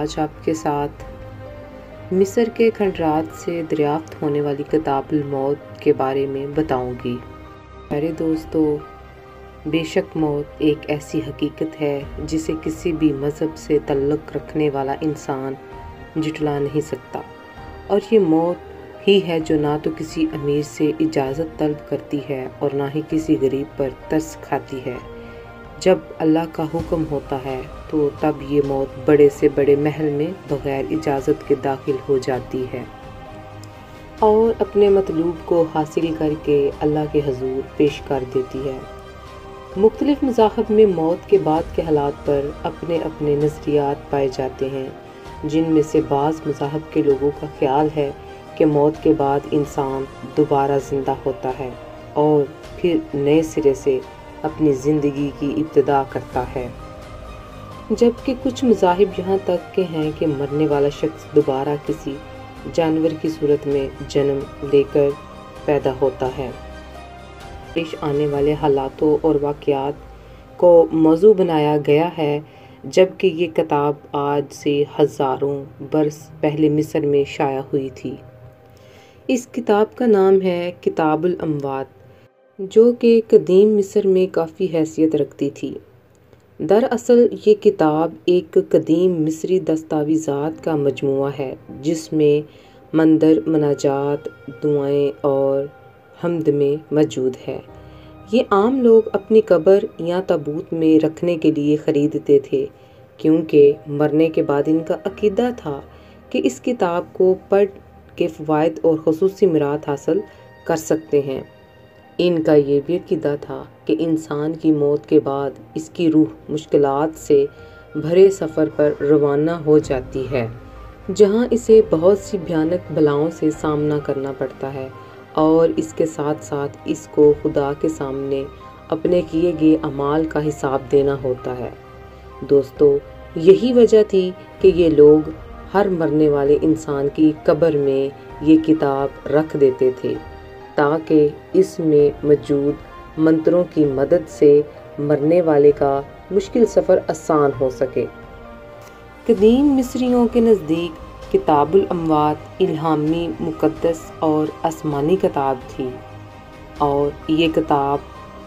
آج آپ کے ساتھ مصر کے کھنڈرات سے دریافت ہونے والی کتاب الموت کے بارے میں بتاؤں گی۔ پیارے دوستو، بے شک موت ایک ایسی حقیقت ہے جسے کسی بھی مذہب سے تعلق رکھنے والا انسان جھٹلا نہیں سکتا، اور یہ موت ہی ہے جو نہ تو کسی امیر سے اجازت طلب کرتی ہے اور نہ ہی کسی غریب پر ترس کھاتی ہے۔ جب اللہ کا حکم ہوتا ہے تو تب یہ موت بڑے سے بڑے محل میں بغیر اجازت کے داخل ہو جاتی ہے اور اپنے مطلوب کو حاصل کر کے اللہ کے حضور پیش کر دیتی ہے۔ مختلف مذاہب میں موت کے بعد کے حالات پر اپنے اپنے نظریات پائے جاتے ہیں، جن میں سے بعض مذاہب کے لوگوں کا خیال ہے کہ موت کے بعد انسان دوبارہ زندہ ہوتا ہے اور پھر نئے سرے سے اپنی زندگی کی ابتدا کرتا ہے، جبکہ کچھ مذاہب یہاں تک کہ ہیں کہ مرنے والا شخص دوبارہ کسی جانور کی صورت میں جنم لے کر پیدا ہوتا ہے۔ پیش آنے والے حالاتوں اور واقعات کو موضوع بنایا گیا ہے، جبکہ یہ کتاب آج سے ہزاروں برس پہلے مصر میں شائع ہوئی تھی۔ اس کتاب کا نام ہے کتاب الاموات، جو کہ قدیم مصر میں کافی حیثیت رکھتی تھی۔ دراصل یہ کتاب ایک قدیم مصری دستاویزات کا مجموعہ ہے جس میں منظر، مناجات، دعائیں اور حمد میں موجود ہے۔ یہ عام لوگ اپنی قبر یا تابوت میں رکھنے کے لیے خریدتے تھے، کیونکہ مرنے کے بعد ان کا عقیدہ تھا کہ اس کتاب کو پڑھ کے فوائد اور خصوصی میراث حاصل کر سکتے ہیں۔ ان کا یہ بھی عقیدہ تھا کہ انسان کی موت کے بعد اس کی روح مشکلات سے بھرے سفر پر روانہ ہو جاتی ہے، جہاں اسے بہت سی بھیانک بلاؤں سے سامنا کرنا پڑتا ہے، اور اس کے ساتھ ساتھ اس کو خدا کے سامنے اپنے کیے گئے اعمال کا حساب دینا ہوتا ہے۔ دوستو، یہی وجہ تھی کہ یہ لوگ ہر مرنے والے انسان کی قبر میں یہ کتاب رکھ دیتے تھے تاکہ اس میں موجود منتروں کی مدد سے مرنے والے کا مشکل سفر آسان ہو سکے۔ قدیم مصریوں کے نزدیک کتاب الاموات الہامی، مقدس اور آسمانی کتاب تھی، اور یہ کتاب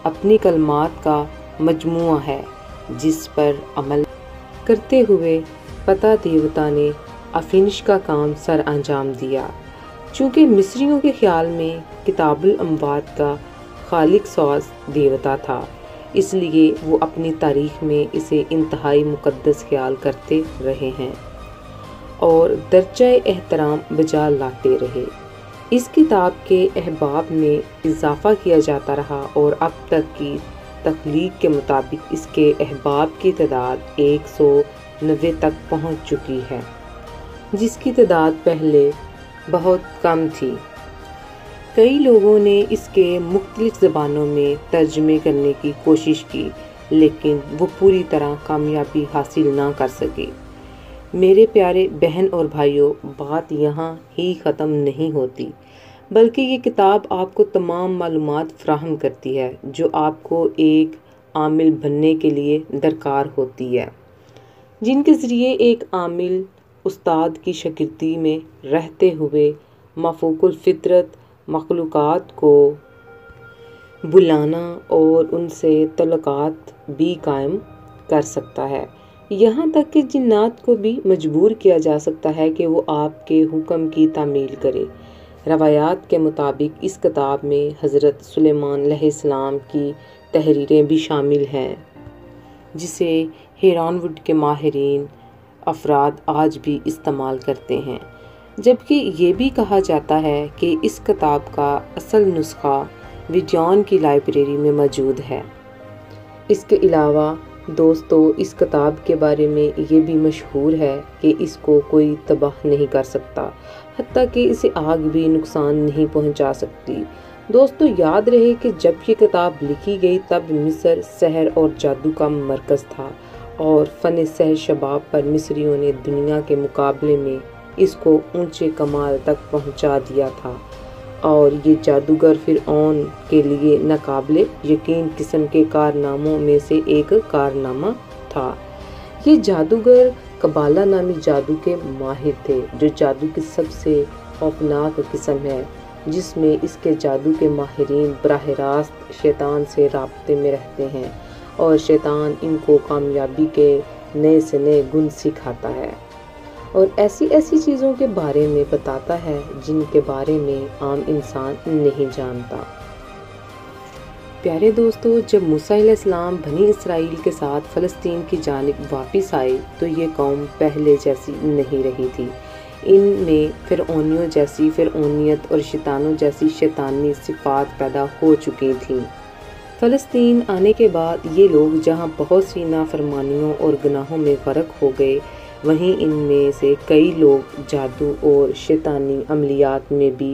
اپنی کلمات کا مجموعہ ہے جس پر عمل کرتے ہوئے پتا دیوتا نے افینش کا کام سر انجام دیا۔ چونکہ مصریوں کے خیال میں کتاب الاموات کا خالق ساز دیوتا تھا، اس لیے وہ اپنی تاریخ میں اسے انتہائی مقدس خیال کرتے رہے ہیں اور درجہ احترام بجا لاتے رہے۔ اس کتاب کے احباب میں اضافہ کیا جاتا رہا اور اب تک کی تخلیق کے مطابق اس کے احباب کی تعداد 190 تک پہنچ چکی ہے، جس کی تعداد پہلے بہت کم تھی۔ کئی لوگوں نے اس کے مختلف زبانوں میں ترجمے کرنے کی کوشش کی، لیکن وہ پوری طرح کامیابی حاصل نہ کر سکے۔ میرے پیارے بہن اور بھائیوں، بات یہاں ہی ختم نہیں ہوتی، بلکہ یہ کتاب آپ کو تمام معلومات فراہم کرتی ہے جو آپ کو ایک عامل بننے کے لیے درکار ہوتی ہے، جن کے ذریعے ایک عامل استاد کی شاگردی میں رہتے ہوئے مافوق الفطرت مخلوقات کو بلانا اور ان سے تعلقات بھی قائم کر سکتا ہے، یہاں تک کہ جنات کو بھی مجبور کیا جا سکتا ہے کہ وہ آپ کے حکم کی تعمیل کرے۔ روایات کے مطابق اس کتاب میں حضرت سلیمان علیہ السلام کی تحریریں بھی شامل ہیں، جسے ہیرون ووڈ کے ماہرین افراد آج بھی استعمال کرتے ہیں، جبکہ یہ بھی کہا جاتا ہے کہ اس کتاب کا اصل نسخہ ویٹیان کی لائبریری میں موجود ہے۔ اس کے علاوہ دوستو، اس کتاب کے بارے میں یہ بھی مشہور ہے کہ اس کو کوئی تباہ نہیں کر سکتا، حتیٰ کہ اسے آگ بھی نقصان نہیں پہنچا سکتی۔ دوستو، یاد رہے کہ جب یہ کتاب لکھی گئی تب مصر سحر اور جادو کا مرکز تھا، اور فن سحر شباب پر مصریوں نے دنیا کے مقابلے میں اس کو اونچے کمال تک پہنچا دیا تھا، اور یہ جادوگر فرعون کے لیے ناقابل یقین قسم کے کارناموں میں سے ایک کارنامہ تھا۔ یہ جادوگر قبالہ نامی جادو کے ماہر تھے، جو جادو کی سب سے خوفناک قسم ہے، جس میں اس کے جادو کے ماہرین براہ راست شیطان سے رابطے میں رہتے ہیں اور شیطان ان کو کامیابی کے نئے سے نئے گن سکھاتا ہے اور ایسی ایسی چیزوں کے بارے میں بتاتا ہے جن کے بارے میں عام انسان نہیں جانتا۔ پیارے دوستو، جب موسیٰ علیہ السلام بنی اسرائیل کے ساتھ فلسطین کی جانب واپس آئے تو یہ قوم پہلے جیسی نہیں رہی تھی۔ ان میں فرعونیوں جیسی فرعونیت اور شیطانوں جیسی شیطانی صفات پیدا ہو چکی تھیں۔ فلسطین آنے کے بعد یہ لوگ جہاں بہت سی نافرمانیوں اور گناہوں میں غرق ہو گئے، وہیں ان میں سے کئی لوگ جادو اور شیطانی عملیات میں بھی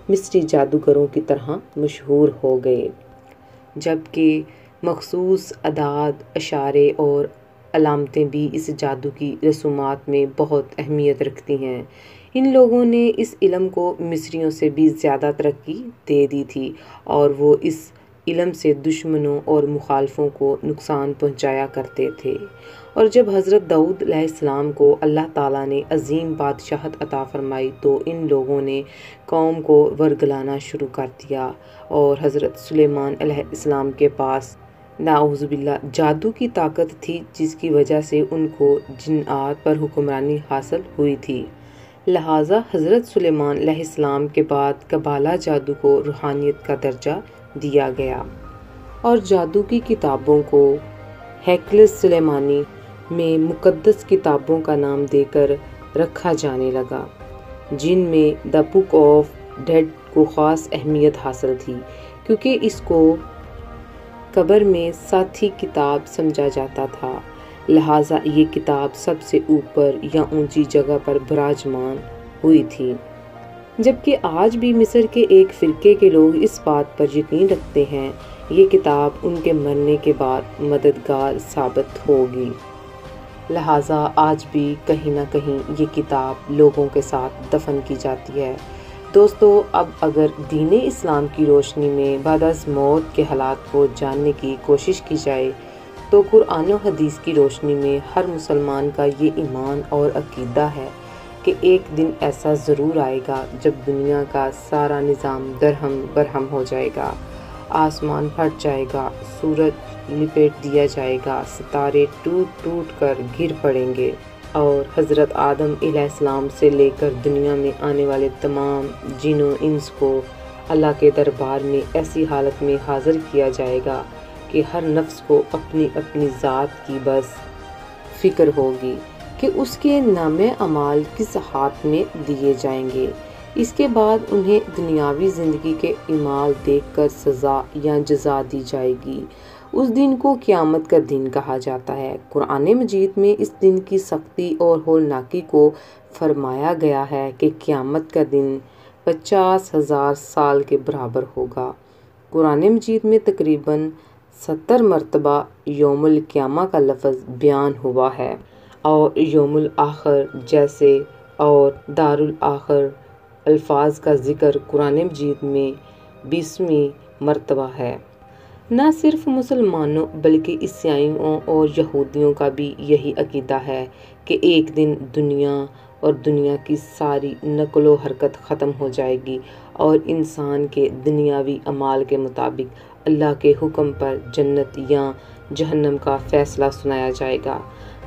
مصری جادوگروں کی طرح مشہور ہو گئے، جبکہ مخصوص اعداد، اشارے اور علامتیں بھی اس جادو کی رسومات میں بہت اہمیت رکھتی ہیں۔ ان لوگوں نے اس علم کو مصریوں سے بھی زیادہ ترقی دے دی تھی اور وہ اس علم سے دشمنوں اور مخالفوں کو نقصان پہنچایا کرتے تھے۔ اور جب حضرت داؤد علیہ السلام کو اللہ تعالیٰ نے عظیم بادشاہت عطا فرمائی تو ان لوگوں نے قوم کو ورگلانا شروع کر دیا، اور حضرت سلیمان علیہ السلام کے پاس نعوذ باللہ جادو کی طاقت تھی، جس کی وجہ سے ان کو جنات پر حکمرانی حاصل ہوئی تھی۔ لہٰذا حضرت سلیمان علیہ السلام کے بعد قبالہ جادو کو روحانیت کا درجہ دیا گیا اور جادو کی کتابوں کو ہیکل سلیمانی میں مقدس کتابوں کا نام دے کر رکھا جانے لگا، جن میں دا بک آف ڈیڈ کو خاص اہمیت حاصل تھی، کیونکہ اس کو قبر میں ساتھی کتاب سمجھا جاتا تھا، لہٰذا یہ کتاب سب سے اوپر یا اونچی جگہ پر براجمان ہوئی تھی۔ جبکہ آج بھی مصر کے ایک فرقے کے لوگ اس بات پر یقین رکھتے ہیں یہ کتاب ان کے مرنے کے بعد مددگار ثابت ہوگی، لہٰذا آج بھی کہیں نہ کہیں یہ کتاب لوگوں کے ساتھ دفن کی جاتی ہے۔ دوستو، اب اگر دین اسلام کی روشنی میں بعد از موت کے حالات کو جاننے کی کوشش کی جائے تو قرآن و حدیث کی روشنی میں ہر مسلمان کا یہ ایمان اور عقیدہ ہے کہ ایک دن ایسا ضرور آئے گا جب دنیا کا سارا نظام درہم برہم ہو جائے گا، آسمان پھٹ جائے گا، سورج لپیٹ دیا جائے گا، ستارے ٹوٹ ٹوٹ کر گر پڑیں گے، اور حضرت آدم علیہ السلام سے لے کر دنیا میں آنے والے تمام جن و انس کو اللہ کے دربار میں ایسی حالت میں حاضر کیا جائے گا کہ ہر نفس کو اپنی اپنی ذات کی بس فکر ہوگی کہ اس کے نامے اعمال کس ہاتھ میں دیے جائیں گے۔ اس کے بعد انہیں دنیاوی زندگی کے اعمال دیکھ کر سزا یا جزا دی جائے گی۔ اس دن کو قیامت کا دن کہا جاتا ہے۔ قرآن مجید میں اس دن کی سختی اور ہولناکی کو فرمایا گیا ہے کہ قیامت کا دن 50,000 سال کے برابر ہوگا۔ قرآن مجید میں تقریباً 70 مرتبہ یوم القیامہ کا لفظ بیان ہوا ہے، اور یوم الآخر جیسے اور دار الآخر الفاظ کا ذکر قرآن مجید میں 20ویں مرتبہ ہے۔ نہ صرف مسلمانوں بلکہ عیسائیوں اور یہودیوں کا بھی یہی عقیدہ ہے کہ ایک دن دنیا اور دنیا کی ساری نقل و حرکت ختم ہو جائے گی اور انسان کے دنیاوی اعمال کے مطابق اللہ کے حکم پر جنت یا جہنم کا فیصلہ سنایا جائے گا،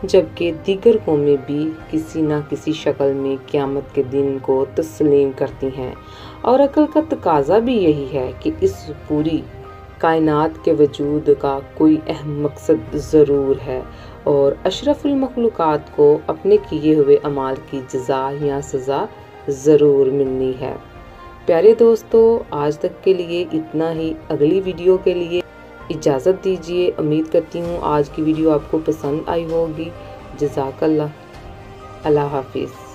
جبکہ دیگر قومیں بھی کسی نہ کسی شکل میں قیامت کے دن کو تسلیم کرتی ہیں، اور عقل کا تقاضا بھی یہی ہے کہ اس پوری کائنات کے وجود کا کوئی اہم مقصد ضرور ہے اور اشرف المخلوقات کو اپنے کیے ہوئے اعمال کی جزا یا سزا ضرور ملنی ہے۔ پیارے دوستو، آج تک کے لیے اتنا ہی۔ اگلی ویڈیو کے لیے اجازت دیجیے۔ امید کرتی ہوں آج کی ویڈیو آپ کو پسند آئی ہوگی۔ جزاک اللہ۔ اللہ حافظ۔